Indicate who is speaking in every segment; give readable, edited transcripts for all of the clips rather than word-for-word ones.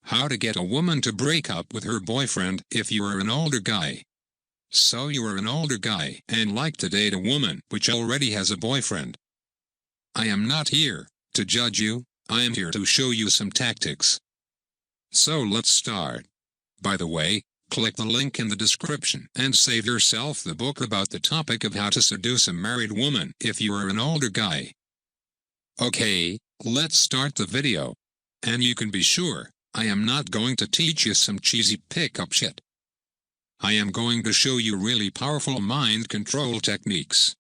Speaker 1: How to get a woman to break up with her boyfriend if you are an older guy. So you are an older guy and like to date a woman which already has a boyfriend. I am not here to judge you, I am here to show you some tactics. So let's start. By the way, click the link in the description and save yourself the book about the topic of how to seduce a married woman if you are an older guy. Okay, let's start the video. And you can be sure, I am not going to teach you some cheesy pickup shit. I am going to show you really powerful mind control techniques.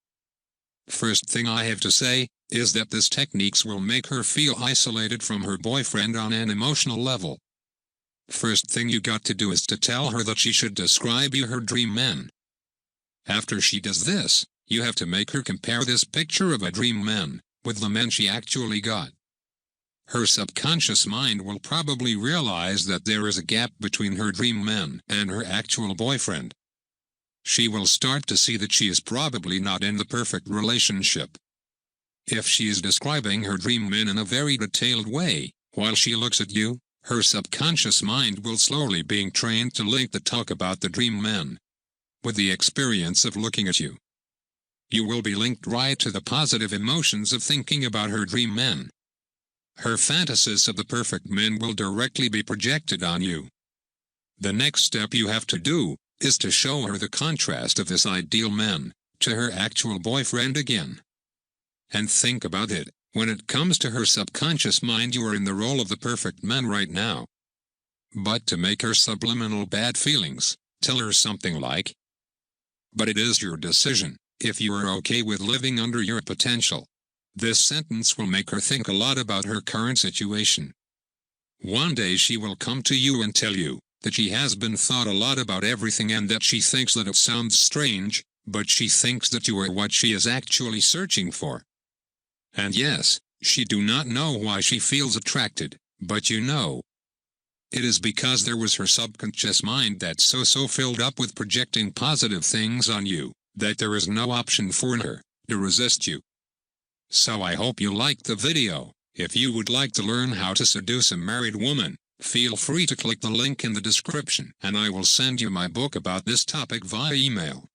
Speaker 1: First thing I have to say is that these techniques will make her feel isolated from her boyfriend on an emotional level. First thing you got to do is to tell her that she should describe you her dream man. After she does this, you have to make her compare this picture of a dream man with the man she actually got. Her subconscious mind will probably realize that there is a gap between her dream man and her actual boyfriend. She will start to see that she is probably not in the perfect relationship. If she is describing her dream man in a very detailed way, while she looks at you, her subconscious mind will slowly being trained to link the talk about the dream man with the experience of looking at you. You will be linked right to the positive emotions of thinking about her dream man. Her fantasies of the perfect man will directly be projected on you. The next step you have to do is to show her the contrast of this ideal man to her actual boyfriend again. And think about it, when it comes to her subconscious mind, you are in the role of the perfect man right now. But to make her subliminal bad feelings, tell her something like, "But it is your decision, if you are okay with living under your potential." This sentence will make her think a lot about her current situation. One day she will come to you and tell you that she has been thought a lot about everything and that she thinks that it sounds strange, but she thinks that you are what she is actually searching for. And yes, she do not know why she feels attracted, but you know. It is because there was her subconscious mind that's so filled up with projecting positive things on you, that there is no option for her to resist you. So I hope you liked the video. If you would like to learn how to seduce a married woman, feel free to click the link in the description and I will send you my book about this topic via email.